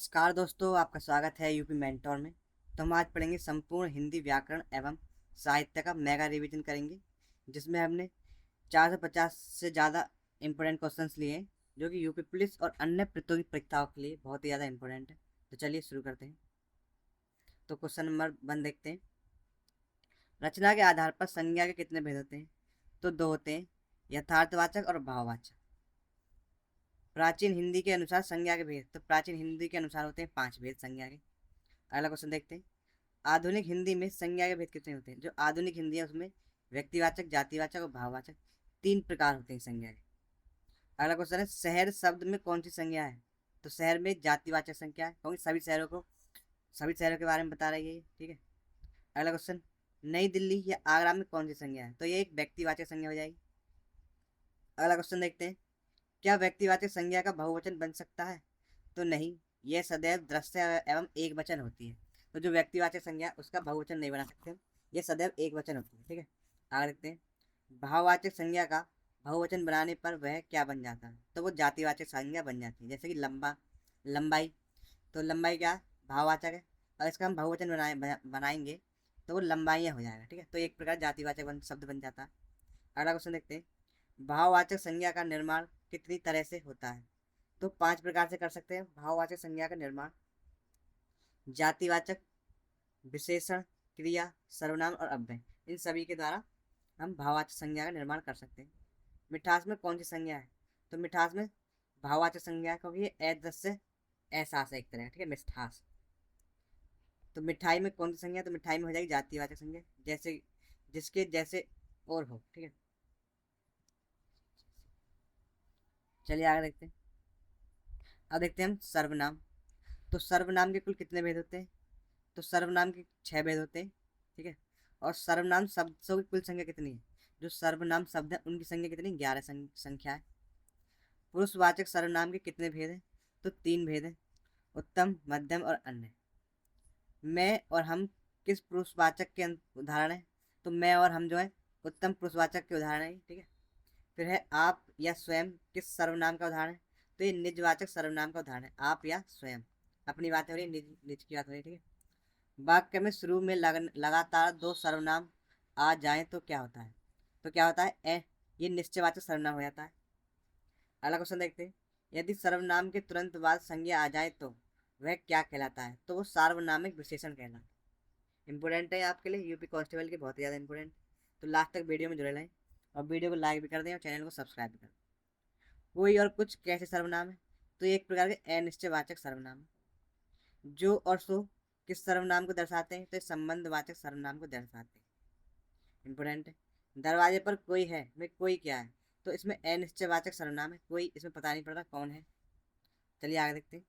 नमस्कार दोस्तों, आपका स्वागत है यूपी मेंटोर में। तो हम आज पढ़ेंगे संपूर्ण हिंदी व्याकरण एवं साहित्य का मेगा रिवीजन करेंगे, जिसमें हमने 450 से ज़्यादा इम्पोर्टेंट क्वेश्चंस लिए हैं, जो कि यूपी पुलिस और अन्य प्रतियोगी परीक्षाओं के लिए बहुत ही ज़्यादा इम्पोर्टेंट है। तो चलिए शुरू करते हैं। तो क्वेश्चन नंबर 1 देखते हैं। रचना के आधार पर संज्ञा के कितने भेद होते हैं? तो 2 होते हैं, यथार्थवाचक और भाववाचक। प्राचीन हिंदी के अनुसार संज्ञा के भेद, तो प्राचीन हिंदी के अनुसार होते हैं 5 भेद संज्ञा के। अगला क्वेश्चन देखते हैं। आधुनिक हिंदी में संज्ञा के भेद कितने होते हैं? जो आधुनिक हिंदी है उसमें व्यक्तिवाचक, जातिवाचक और भाववाचक 3 प्रकार होते हैं संज्ञा के। अगला क्वेश्चन है, शहर शब्द में कौन सी संज्ञा है? तो शहर में जातिवाचक संज्ञा है, क्योंकि सभी शहरों के बारे में बता रही है ये, ठीक है। अगला क्वेश्चन, नई दिल्ली या आगरा में कौन सी संज्ञा है? तो ये एक व्यक्तिवाचक संज्ञा हो जाएगी। अगला क्वेश्चन देखते हैं। क्या व्यक्तिवाचक संज्ञा का बहुवचन बन सकता है? तो नहीं, यह सदैव दृश्य एवं एक वचन होती है। तो जो व्यक्तिवाचक संज्ञा है, उसका बहुवचन नहीं बना सकते, ये सदैव एक वचन होती है, ठीक है। आगे देखते हैं। भाववाचक संज्ञा का बहुवचन बनाने पर वह क्या बन जाता है? तो वो जातिवाचक संज्ञा बन जाती है। जैसे कि लंबाई, तो लंबाई क्या है? भाववाचक है। और इसका हम बहुवचन बनाएंगे तो वो लंबाइयाँ हो जाएगा, ठीक है। तो एक प्रकार जातिवाचक शब्द बन जाता है। अगला क्वेश्चन देखते हैं। भाववाचक संज्ञा का निर्माण कितनी तरह से होता है? तो 5 प्रकार से कर सकते हैं भाववाचक संज्ञा का निर्माण। जातिवाचक, विशेषण, क्रिया, सर्वनाम और अव्यय, इन सभी के द्वारा हम भाववाचक संज्ञा का निर्माण कर सकते हैं। मिठास में कौन सी संज्ञा है? तो मिठास में भाववाचक संज्ञा है, क्योंकि ये अदृश्य एहसास है एक तरह का, ठीक है, मिठास। तो मिठाई में कौन सी संज्ञा है? तो मिठाई में हो जाएगी जातिवाचक संज्ञा, जैसे जिसके जैसे और हो, ठीक है। चलिए आगे देखते हैं। अब देखते हैं हम सर्वनाम। तो सर्वनाम के कुल कितने भेद होते हैं? तो सर्वनाम के 6 भेद होते हैं, ठीक है। और सर्वनाम शब्दों की कुल संख्या कितनी है? जो सर्वनाम शब्द है उनकी संख्या कितनी? 11 संख्या है। पुरुषवाचक सर्वनाम के कितने भेद हैं? तो 3 भेद हैं, उत्तम, मध्यम और अन्य। मैं और हम किस पुरुषवाचक के उदाहरण है? तो मैं और हम जो है उत्तम पुरुषवाचक के उदाहरण है, ठीक है। फिर है आप या स्वयं, किस सर्वनाम का उदाहरण है? तो ये निजवाचक सर्वनाम का उदाहरण है, आप या स्वयं। अपनी बात हो रही है, निज की बात हो रही है, ठीक है। वाक्य में शुरू में लगातार 2 सर्वनाम आ जाएं तो क्या होता है? तो क्या होता है? ये निश्चयवाचक सर्वनाम हो जाता है। अगला क्वेश्चन देखते हैं। यदि सर्वनाम के तुरंत बाद संज्ञा आ जाए तो वह क्या कहलाता है? तो वो सार्वनामिक विशेषण कहलाता है। इंपॉर्टेंट है आपके लिए, यूपी कांस्टेबल के बहुत ही ज़्यादा इंपॉर्टेंट। तो लास्ट तक वीडियो में जुड़े रहें और वीडियो को लाइक भी कर दें और चैनल को सब्सक्राइब भी कर दें। कोई और कुछ कैसे सर्वनाम है? तो ये एक प्रकार के अनिश्चयवाचक सर्वनाम है। जो और सो किस सर्वनाम को दर्शाते हैं? तो ये संबंधवाचक सर्वनाम को दर्शाते हैं। इंपोर्टेंट है। दरवाजे पर कोई है में कोई क्या है? तो इसमें अनिश्चयवाचक सर्वनाम है, कोई इसमें पता नहीं पड़ रहा कौन है। चलिए आगे देखते हैं।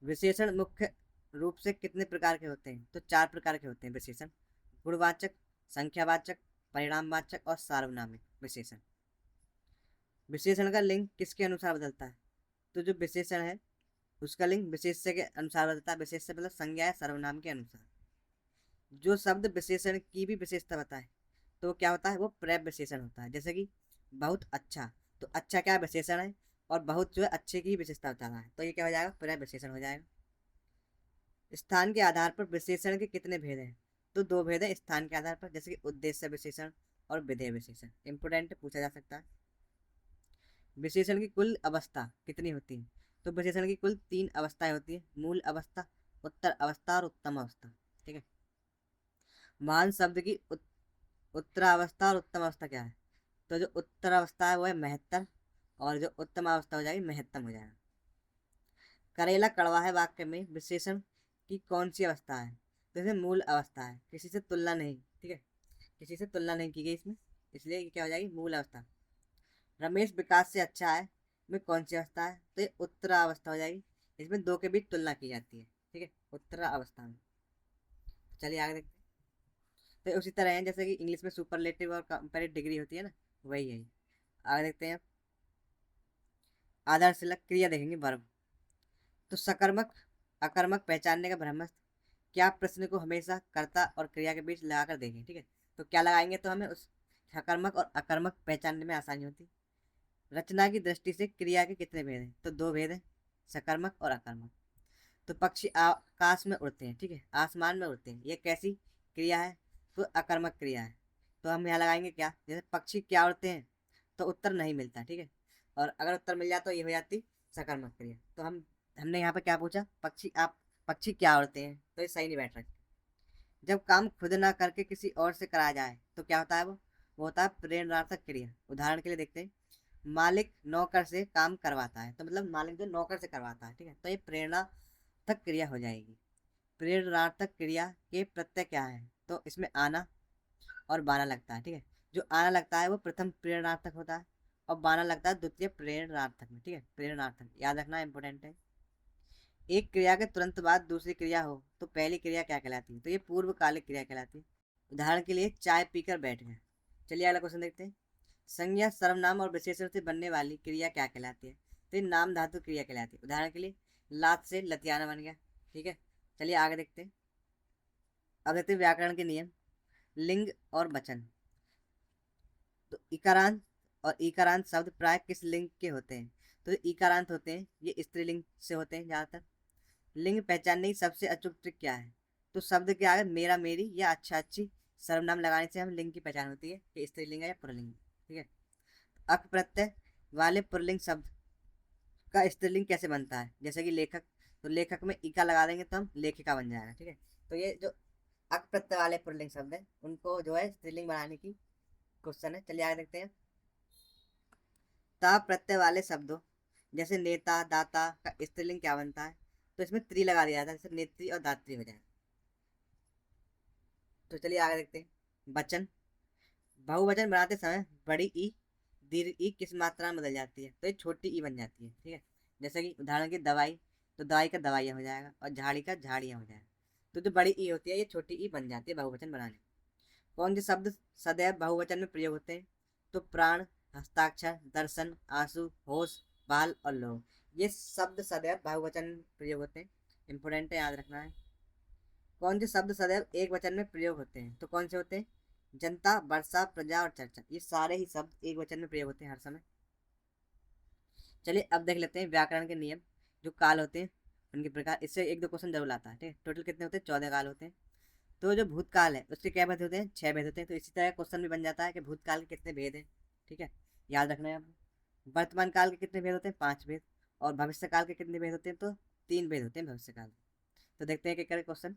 विशेषण मुख्य रूप से कितने प्रकार के होते हैं? तो 4 प्रकार के होते हैं विशेषण। गुणवाचक, संख्यावाचक, परिणामवाचक और सार्वनामिक विशेषण। विशेषण का लिंग किसके अनुसार बदलता है? तो जो विशेषण है उसका लिंग विशेष्य के अनुसार बदलता है। विशेष्य मतलब संज्ञा या सर्वनाम के अनुसार। जो शब्द विशेषण की भी विशेषता बताए तो क्या होता है? वो प्रैप विशेषण होता है। जैसे कि बहुत अच्छा, तो अच्छा क्या विशेषण है और बहुत जो है अच्छे की विशेषता बता रहा है, तो ये क्या हो जाएगा? प्रैप विशेषण हो जाएगा। स्थान के आधार पर विशेषण के कितने भेद हैं? तो 2 भेद है स्थान के आधार पर, जैसे कि उद्देश्य विशेषण और विधेय विशेषण। इंपोर्टेंट पूछा जा सकता है। विशेषण की कुल अवस्था कितनी होती है? तो विशेषण की कुल 3 अवस्थाएं होती है, मूल अवस्था, उत्तर अवस्था और उत्तम अवस्था, ठीक है। महान शब्द की उत्तरावस्था और उत्तम अवस्था क्या है? तो जो उत्तर अवस्था है वो है महत्तर, और जो उत्तम अवस्था हो जाएगी महत्तम हो जाएगा। करेला कड़वा है वाक्य में विशेषण की कौन सी अवस्था है? तो इसमें मूल अवस्था है, किसी से तुलना नहीं, ठीक है, किसी से तुलना नहीं की गई इसमें, इसलिए ये क्या हो जाएगी? मूल अवस्था। रमेश विकास से अच्छा है में कौन सी अवस्था है? तो ये उत्तरा अवस्था हो जाएगी, इसमें 2 के बीच तुलना की जाती है, ठीक है, उत्तरा अवस्था में। चलिए आगे देखते हैं। तो उसी तरह है जैसे कि इंग्लिश में सुपरलेटिव और कंपैरेटिव डिग्री होती है ना, वही है। आगे देखते हैं। आधारशिला क्रिया देखेंगे, वर्ब। तो सकर्मक अकर्मक पहचानने का ब्रह्मस्त्र। क्या प्रश्न को हमेशा कर्ता और क्रिया के बीच लगाकर देखें, ठीक है। तो क्या लगाएंगे तो हमें उस सकर्मक और अकर्मक पहचानने में आसानी होती। रचना की दृष्टि से क्रिया के कितने भेद हैं? तो 2 भेद हैं, सकर्मक और अकर्मक। तो पक्षी आकाश में उड़ते हैं, ठीक है, आसमान में उड़ते हैं, ये कैसी क्रिया है? तो अकर्मक क्रिया है। तो हम यहाँ लगाएंगे क्या, जैसे पक्षी क्या उड़ते हैं, तो उत्तर नहीं मिलता, ठीक है। और अगर उत्तर मिल जाए तो ये हो जाती सकर्मक क्रिया। तो हमने यहाँ पे क्या पूछा, पक्षी क्या उड़ते हैं, तो ये सही नहीं बैठ रहा। जब काम खुद ना करके किसी और से कराया जाए तो क्या होता है, वो होता है प्रेरणार्थक क्रिया। उदाहरण के लिए देखते हैं, मालिक नौकर से काम करवाता है, तो मतलब मालिक जो नौकर से करवाता है, ठीक है, तो ये प्रेरणार्थक क्रिया हो जाएगी। प्रेरणार्थक क्रिया के प्रत्यय क्या है, तो इसमें आना और बाना लगता है, ठीक है। जो आना लगता है वो प्रथम प्रेरणार्थक होता है और बाना लगता है द्वितीय प्रेरणार्थक में, ठीक है। प्रेरणार्थक याद रखना इंपॉर्टेंट है। एक क्रिया के तुरंत बाद दूसरी क्रिया हो तो पहली क्रिया क्या कहलाती है, तो ये पूर्वकालिक क्रिया कहलाती है। उदाहरण के लिए चाय पीकर बैठ गए। चलिए अगला क्वेश्चन देखते हैं, संज्ञा सर्वनाम और विशेषण से बनने वाली क्रिया क्या कहलाती है, तो ये नाम धातु क्रिया कहलाती है। उदाहरण के लिए लात से लतियाना बन गया, ठीक है। चलिए आगे देखते हैं। अब देखते हैं व्याकरण के नियम, लिंग और वचन। तो इकारांत और इकारांत शब्द प्राय किस लिंग के होते हैं, तो इकारांत होते हैं ये स्त्रीलिंग से होते हैं ज़्यादातर। लिंग पहचानने की सबसे अचूक ट्रिक क्या है, तो शब्द के आगे मेरा मेरी या अच्छा अच्छी सर्वनाम लगाने से हम लिंग की पहचान होती है कि स्त्रीलिंग है या पुल्लिंग, ठीक है। अक प्रत्यय वाले पुल्लिंग शब्द का स्त्रीलिंग कैसे बनता है, जैसे कि लेखक, तो लेखक में इका लगा देंगे तो हम लेखिका बन जाएगा, ठीक है। तो ये जो अक प्रत्यय वाले पुल्लिंग शब्द है उनको जो है स्त्रीलिंग बनाने की क्वेश्चन है। चलिए आगे देखते हैं। ता प्रत्यय वाले शब्दों जैसे नेता दाता का स्त्रीलिंग क्या बनता है, तो इसमें त्री लगा दिया जाता है, जैसे नेत्री और दात्री हो जाए। तो चलिए आगे देखते हैं। वचन, बहुवचन बनाते समय बड़ी ई दीर्घ ई किस मात्रा में बदल जाती है, तो ये छोटी ई बन जाती है, ठीक है। जैसे कि उदाहरण की दवाई, तो दवाई का दवाइयाँ हो जाएगा और झाड़ी का झाड़ियाँ हो जाएगा। तो जो बड़ी ई होती है ये छोटी ई बन जाती है बहुवचन बनाने। कौन से शब्द सदैव बहुवचन में प्रयोग होते हैं, तो प्राण, हस्ताक्षर, दर्शन, आंसू, होश, बाल और लोभ, ये शब्द सदैव बहुवचन में प्रयोग होते हैं। इंपोर्टेंट है, याद रखना है। कौन से शब्द सदैव एक वचन में प्रयोग होते हैं, तो कौन से होते हैं, जनता, वर्षा, प्रजा और चर्चा, ये सारे ही शब्द एक वचन में प्रयोग होते हैं हर समय। चलिए अब देख लेते हैं व्याकरण के नियम, जो काल होते हैं उनके प्रकार। इससे एक दो क्वेश्चन जरूर आता है, ठीक है। टोटल कितने होते हैं, 14 काल होते हैं। तो जो भूतकाल है उसके क्या भेद होते हैं, 6 भेद होते हैं। तो इसी तरह क्वेश्चन भी बन जाता है कि भूतकाल के कितने भेद हैं, ठीक है, याद रखना है आपको। वर्तमान काल के कितने भेद होते हैं, 5 भेद। और भविष्य काल के कितने भेद होते हैं, तो 3 भेद होते हैं भविष्य काल। तो देखते हैं क्या करें क्वेश्चन।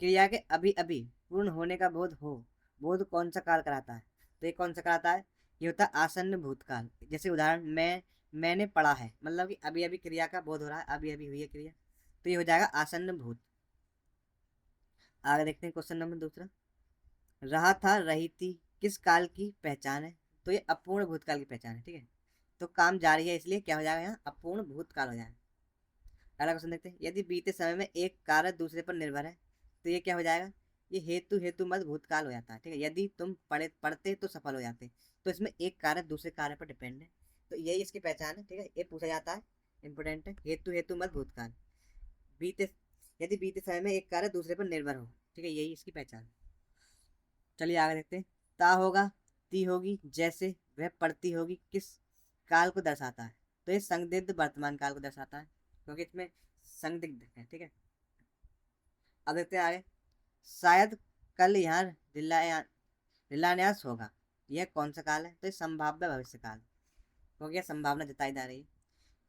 क्रिया के अभी अभी पूर्ण होने का बोध हो, बोध कौन सा काल कराता है, तो ये कौन सा कराता है, ये होता है आसन्न भूतकाल। जैसे उदाहरण मैंने पढ़ा है, मतलब कि अभी अभी क्रिया का बोध हो रहा है, अभी अभी हुई है क्रिया, तो ये हो जाएगा आसन्न भूत। आगे देखते हैं क्वेश्चन नंबर दूसरा। रहा था रही थी किस काल की पहचान है, तो ये अपूर्ण भूतकाल की पहचान है, ठीक है। तो काम जारी है इसलिए क्या हो जाएगा, यहाँ अपूर्ण भूतकाल हो जाएगा। अगला क्वेश्चन देखते हैं। यदि बीते समय में एक कार्य दूसरे पर निर्भर है तो ये क्या हो जाएगा, ये हेतु हेतु मत भूतकाल हो जाता है, ठीक है। यदि तुम पढ़ते तो सफल हो जाते, तो इसमें एक कार्य दूसरे कार्य पर डिपेंड है, तो यही इसकी पहचान है, ठीक है। ये पूछा जाता है, इंपोर्टेंट है, हेतु हेतु मत भूतकाल। बीते यदि बीते समय में एक कार्य दूसरे पर निर्भर हो, ठीक है, यही इसकी पहचान है। चलिए आगे देखते हैं। ता होगा, ती होगी, जैसे वह पढ़ती होगी किस काल को दर्शाता है, तो ये संदिग्ध वर्तमान काल को दर्शाता है, क्योंकि इसमें संदिग्ध है, ठीक है। अब देखते हैं आगे। शायद कल यहाँ शिलान्यास होगा, यह कौन सा काल है, तो ये संभाव्य भविष्य काल, क्योंकि यह संभावना जताई जा रही है।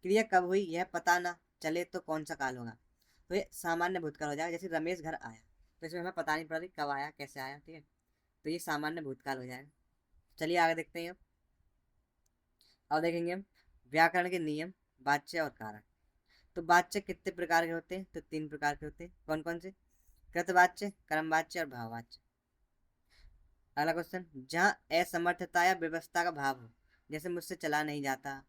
क्रिया कब हुई यह पता ना चले तो कौन सा काल होगा, तो ये सामान्य भूतकाल हो जाएगा। जैसे रमेश घर आया, तो इसमें हमें पता नहीं पड़ रही कब आया कैसे आया, ठीक है, तो ये सामान्य भूतकाल हो जाएगा। चलिए आगे देखते हैं। अब देखेंगे हम व्याकरण के नियम, वाच्य और कारक। तो वाच्य कितने प्रकार के होते हैं, तो 3 प्रकार के होते हैं। कौन कौन से, कृतवाच्य, कर्मवाच्य और भाववाच्य। अगला क्वेश्चन, जहाँ असमर्थता या व्यवस्था का भाव हो, जैसे मुझसे चला नहीं जाता,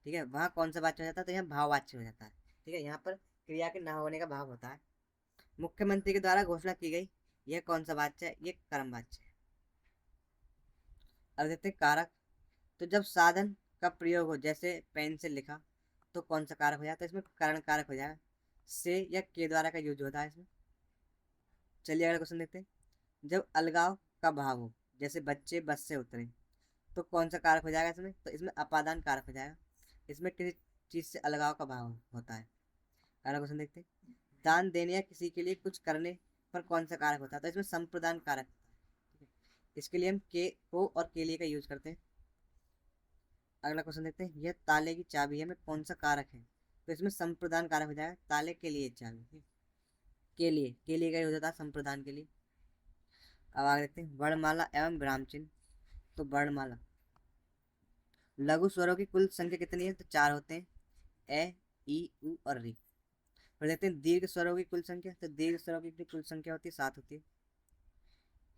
ठीक है, वहाँ कौन सा वाच्य हो जाता है, तो यहाँ भाववाच्य हो जाता है, ठीक है। यहाँ पर क्रिया के न होने का भाव होता है। मुख्यमंत्री के द्वारा घोषणा की गई, यह कौन सा वाच्य है, ये कर्मवाच्य है। अब देखते हैं कारक। तो जब साधन का प्रयोग हो, जैसे पेन से लिखा, तो कौन सा कारक हो जाता है, इसमें करण कारक हो जाएगा। से या के द्वारा का यूज होता है इसमें। चलिए अगला क्वेश्चन देखते हैं। जब अलगाव का भाव हो, जैसे बच्चे बस से उतरे, तो कौन सा कारक हो जाएगा इसमें, तो इसमें अपादान कारक हो जाएगा। इसमें किसी चीज से अलगाव का भाव होता है। अगला क्वेश्चन देखते हैं, दान देने या किसी के लिए कुछ करने पर कौन सा कारक होता है? तो इसमें संप्रदान कारक होता है। ठीक है, इसके लिए हम के को और के लिए का यूज करते हैं। अगला क्वेश्चन देखते हैं, यह ताले की चाबी है में कौन सा कारक है? तो इसमें संप्रदान कारक हो जाएगा, ताले के लिए चाबी। ठीक है? के लिए का यूज होता है संप्रदान के लिए। अब आगे देखते हैं, वर्णमाला एवं विराम चिन्ह। तो वर्णमाला, लघु स्वरों की कुल संख्या कितनी है? तो 4 होते हैं, ए, ई, उ और री। फिर देखते हैं दीर्घ स्वरों की कुल संख्या। तो दीर्घ स्वरों की कुल संख्या होती है 7 होती है।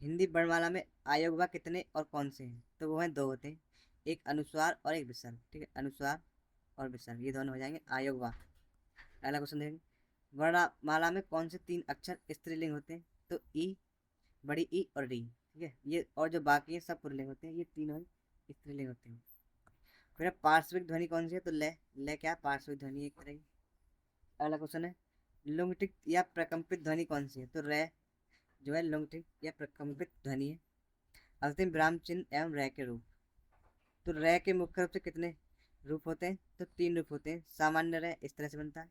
हिंदी वर्णमाला में आयोगवा कितने और कौन से हैं? तो वो हैं 2 होते हैं, एक अनुस्वार और एक विसर्ग। ठीक है, अनुस्वार और विसर्ग ये दोनों हो जाएंगे आयोगवा। अगला क्वेश्चन देखेंगे, वर्णमाला में कौन से 3 अक्षर स्त्रीलिंग होते हैं? तो ई, बड़ी ई और डी। ठीक है, ये और जो बाकी है सब पुल्लिंग होते हैं, ये तीनों ही स्त्रीलिंग होते हैं। फिर पार्श्विक ध्वनि कौन सी है? तो ले क्या पार्श्विक ध्वनि एक तरह की। अगला क्वेश्चन है, लुंगटिक या प्रकंपित ध्वनि कौन सी है? तो रे जो है लुंगटिक या प्रकंपित ध्वनि है। अंतिम विराम चिन्ह एवं रे के रूप। तो रे के मुख्य रूप से कितने रूप होते हैं? तो 3 रूप होते हैं। सामान्य रे इस तरह से बनता है,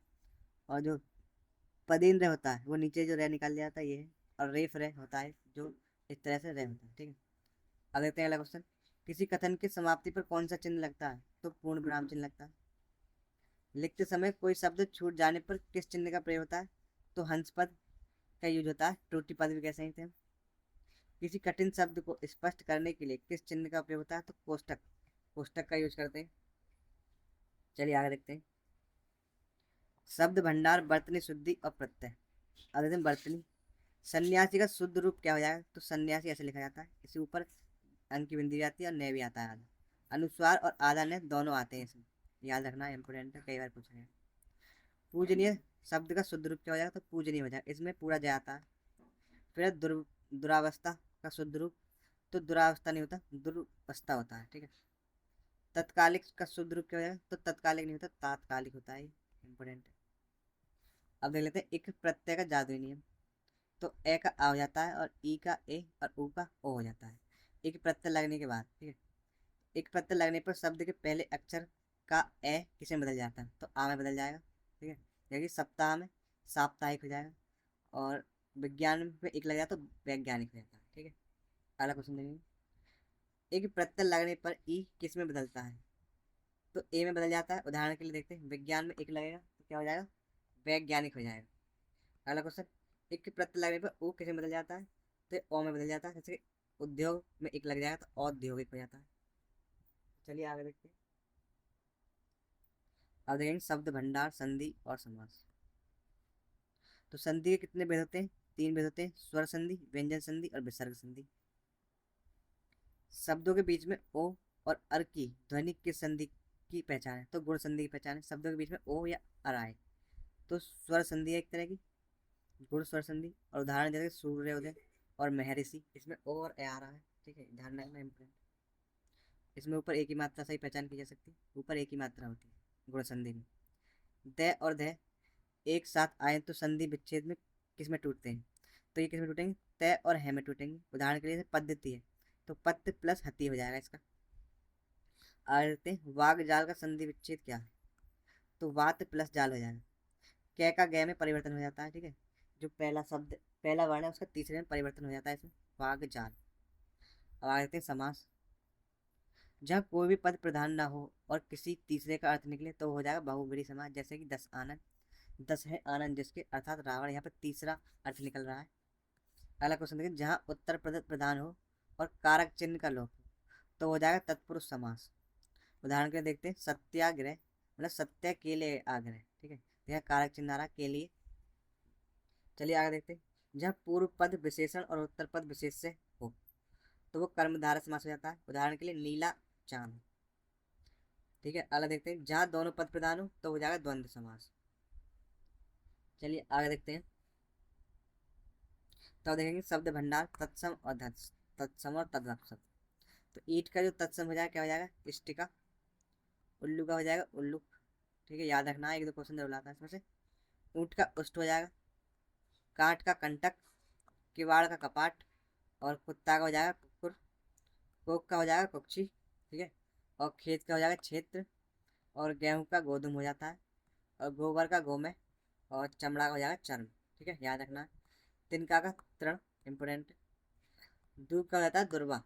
और जो पदीन रे होता है वो नीचे जो रे निकाल दिया जाता है ये है, और रेफ रे होता है जो इस तरह से रे होता है। ठीक है, अब देखते हैं अगला क्वेश्चन, किसी कथन की समाप्ति पर कौन सा चिन्ह लगता है? तो पूर्ण विराम चिन्ह लगता है। लिखते समय कोई शब्द छूट जाने पर किस चिन्ह का प्रयोग होता है? तो हंस पद का यूज होता है, त्रुटि पद भी कह सकते हैं। किसी कठिन शब्द को स्पष्ट करने के लिए किस चिन्ह का उपयोग होता है? तो कोष्टक, कोष्टक का यूज करते हैं। चलिए आगे देखते हैं, शब्द भंडार, वर्तनी शुद्धि और प्रत्यय। अब देखते हैं वर्तनी, सन्यासी का शुद्ध रूप क्या हो जाएगा? तो सन्यासी ऐसे लिखा जाता है, इसके ऊपर अंक की बिंदी आती है और ने भी आता है आधा। अनुस्वार और आधा ने दोनों आते हैं इसमें, याद रखना इंपोर्टेंट है, कई बार पूछा गया। पूजनीय शब्द का शुद्ध रूप क्या हो जाएगा? तो पूजनीय हो जाएगा, इसमें पूरा जय आता है। फिर दुरावस्था का शुद्ध रूप, तो दुरावस्था नहीं होता, दुर्वस्था होता है। ठीक है, तत्कालिक का शुद्ध रूप क्या हो जाएगा? तो तत्कालिक नहीं होता, तात्कालिक होता है, इंपोर्टेंट है। अब देख लेते हैं एक प्रत्यय का जादुई नियम। तो ए का आ हो जाता है और ई का ए और ऊ का ओ हो जाता है एक प्रत्यय लगने के बाद। ठीक है, एक प्रत्यय लगने पर शब्द के पहले अक्षर का ए किसे में बदल जाता है? तो आ में बदल जाएगा। ठीक है, जैसे सप्ताह में साप्ताहिक हो जाएगा, और विज्ञान में एक लग जाता तो वैज्ञानिक हो जाता है। ठीक है, अगला क्वेश्चन देखेंगे, एक प्रत्यय लगने पर ई किस में बदलता है? तो ए में बदल जाता है। उदाहरण के लिए देखते हैं, विज्ञान में एक लगेगा तो क्या हो जाएगा? वैज्ञानिक हो जाएगा। अगला क्वेश्चन, एक प्रत्यय लगने पर ओ किस में बदल जाता है? तो ओ में बदल जाता है, जैसे उद्योग में एक लग जाएगा तो औद्योगिक हो जाता है। चलिए आगे देखते हैं, अब देखेंगे शब्द भंडार, संधि और समास। तो संधि के कितने भेद होते हैं? 3 भेद होते हैं, स्वर संधि, व्यंजन संधि और विसर्ग संधि। शब्दों के बीच में ओ और अर की ध्वनि किस संधि की पहचान है? तो गुण संधि की पहचान है। शब्दों के बीच में ओ या अर आए तो स्वर संधि है एक तरह की, गुण स्वर संधि। और उदाहरण जैसे सूर्योदय और महर्षि, इसमें ओ और ए आ रहा है। ठीक है, ध्यान रखना इम्पोर्टेंट। इसमें ऊपर एक ही मात्रा से ही पहचान की जा सकती है, ऊपर एक ही मात्रा होती है गुण संधि में। द और ध एक साथ आए तो संधि विच्छेद में किस में टूटते हैं? तो ये किस में टूटेंगे? तय और है में टूटेंगे। उदाहरण के लिए पद्धति है तो पत्त प्लस हति हो जाएगा इसका। आगे देखते हैं, वाग जाल का संधि विच्छेद क्या है? तो वात प्लस जाल हो जाएगा। कै का गै में परिवर्तन हो जाता है। ठीक है, जो पहला शब्द पहला वर्ण है उसका तीसरे में परिवर्तन हो जाता है इसमें, वाग जाल। अब आगे देखते हैं समास, जहाँ कोई भी पद प्रधान ना हो और किसी तीसरे का अर्थ निकले तो हो जाएगा बहुव्रीहि समास। जैसे कि 10 आनंद, 10 है आनंद जिसके, अर्थात रावण यहाँ पर तीसरा अर्थ निकल रहा है। अगला क्वेश्चन देखिए, जहाँ उत्तर पद प्रधान हो और कारक चिन्ह का लोप हो तो हो जाएगा तत्पुरुष समास। उदाहरण के लिए देखते हैं, सत्याग्रह मतलब सत्य के लिए आग्रह। ठीक है, तो यहाँ कारक चिन्ह आ रहा के लिए। चलिए आगे देखते हैं, जहाँ पूर्व पद विशेषण और उत्तर पद विशेष से हो तो वो कर्मधारय समास हो जाता है। उदाहरण के लिए नीला चांद। ठीक है, अगला देखते हैं, जहाँ दोनों पद प्रधान हो तो हो जाएगा द्वंद्व समास। चलिए आगे देखते हैं, तो देखेंगे शब्द भंडार, तत्सम और धत्स, तत्सम और तद्भव। तो ईट का जो तत्सम हो जाएगा क्या हो जाएगा? इष्टिका। उल्लू का हो जाएगा उल्लू। ठीक है, याद रखना है, एक दो क्वेश्चन जरूर आता है इसमें से। ऊँट का उष्ट हो जाएगा। काठ का कंटक, किवाड़ का कपाट, और कुत्ता का हो जाएगा कुकुर। कोक का हो जाएगा कुक्षी। ठीक है, और खेत का हो जाएगा क्षेत्र। और गेहूँ का गोधूम हो जाता है, और गोबर का गोमय, और चमड़ा का हो जाएगा चर्म। ठीक है, याद रखना। तिनका का तृण, इम्पोर्टेंट। दूब का हो जाता है दुर्वा,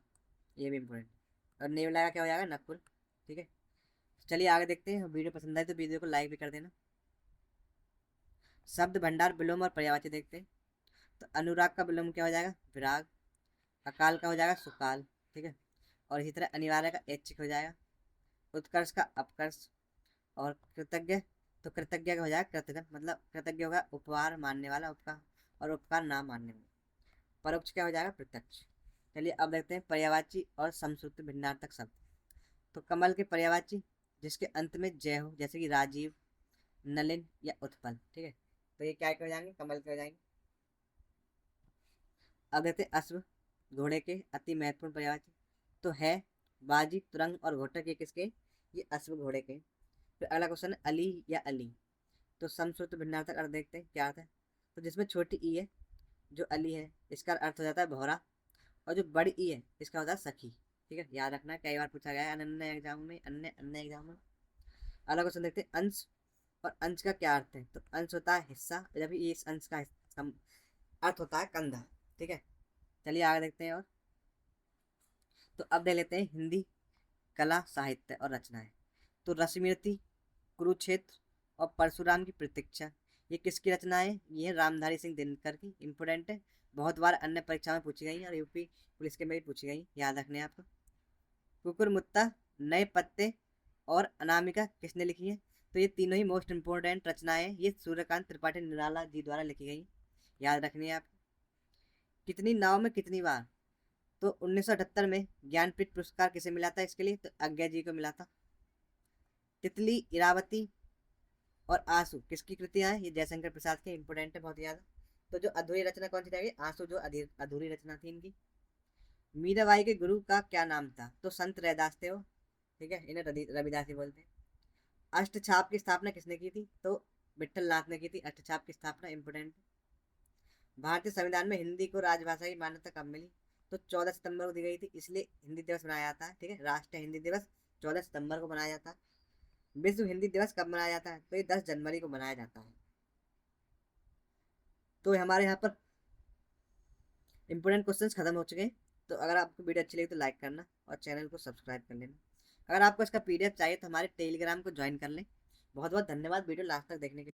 ये भी इम्पोर्टेंट। और नेवला का क्या हो जाएगा, नकुल। ठीक है, चलिए आगे देखते हैं। वीडियो पसंद आए तो वीडियो को लाइक भी कर देना। शब्द भंडार विलोम और पर्यायवाची देखते हैं। तो अनुराग का विलोम क्या हो जाएगा, विराग। अकाल का हो जाएगा सुकाल। ठीक है, और इसी तरह अनिवार्य का ऐच्छिक हो जाएगा। उत्कर्ष का अपकर्ष। और कृतज्ञ, तो कृतज्ञ का हो जाएगा कृतज्ञ, मतलब कृतज्ञ होगा उपकार मानने वाला, उपकार, और उपकार ना मानने वाला। परोक्ष क्या हो जाएगा, प्रत्यक्ष। चलिए अब देखते हैं पर्यायवाची और समश्रुति भिन्नार्थक शब्द। तो कमल के पर्यायवाची जिसके अंत में जय हो, जैसे कि राजीव, नलिन या उत्पल। ठीक है, तो ये क्या हो जाएंगे, कमल के हो जाएंगे। अब देखते हैं अश्व, घोड़े के अति महत्वपूर्ण पर्यायवाची। तो है, बाजी, तुरंग और घोटक, ये किसके, ये अश्व घोड़े के। फिर अगला क्वेश्चन है अली या अली। तो समश्रुत भिन्नार्थक अर्थ देखते हैं क्या अर्थ है। तो जिसमें छोटी ई है, जो अली है, इसका अर्थ हो जाता है भौरा। और जो बड़ी ई है, इसका होता है सखी। ठीक है, याद रखना, कई बार पूछा गया है अन्य एग्जाम में, अन्य अन्य एग्जाम में। अगला क्वेश्चन देखते हैं अंश। और अंश का क्या अर्थ है। तो अंश होता है हिस्सा, जब इस अंश का अर्थ होता है कंधा। ठीक है, चलिए आगे देखते हैं। और तो अब देख लेते हैं हिंदी कला साहित्य और रचनाएं। तो रश्मिरथी, कुरुक्षेत्र और परशुराम की प्रतीक्षा, ये किसकी रचना है, ये रामधारी सिंह दिनकर की। इंपोर्टेंट है, बहुत बार अन्य परीक्षा में पूछी गई और यूपी पुलिस के में भी पूछी गई, याद रखने आपको। कुकुरमुत्ता, नए पत्ते और अनामिका किसने लिखी है। तो ये तीनों ही मोस्ट इंपोर्टेंट रचनाएं, ये सूर्यकांत त्रिपाठी निराला जी द्वारा लिखी गई, याद रखनी है आप। कितनी नाव में कितनी बार। तो 1978 में ज्ञानपीठ पुरस्कार किसे मिला था इसके लिए, तो आज्ञा जी को मिला था। तितली, इरावती और आंसू किसकी कृतियां हैं, ये जयशंकर प्रसाद के, इंपोर्टेंट है बहुत ज्यादा। तो जो अधूरी रचना कौन सी रहेगी, आंसू, जो अधूरी रचना थी इनकी। मीराबाई के गुरु का क्या नाम था। तो संत रैदास थे वो। ठीक है, इन्हें रविदास ही बोलते हैं। अष्टछाप की स्थापना किसने की थी। तो विठल नाथ ने की थी अष्टछाप की स्थापना, इंपोर्टेंट। भारतीय संविधान में हिंदी को राजभाषा की मान्यता कब मिली। तो 14 सितंबर को दी गई थी, इसलिए हिंदी दिवस मनाया जाता है। ठीक है, राष्ट्रीय हिंदी दिवस 14 सितंबर को मनाया जाता है। विश्व हिंदी दिवस कब मनाया जाता है। तो ये 10 जनवरी को मनाया जाता है। तो हमारे यहाँ पर इंपोर्टेंट क्वेश्चंस खत्म हो चुके हैं। तो अगर आपको वीडियो अच्छी लगी तो लाइक करना और चैनल को सब्सक्राइब कर लेना। अगर आपको इसका पीडीएफ चाहिए तो हमारे टेलीग्राम को ज्वाइन कर लें। बहुत बहुत धन्यवाद वीडियो लास्ट तक देखने के लिए।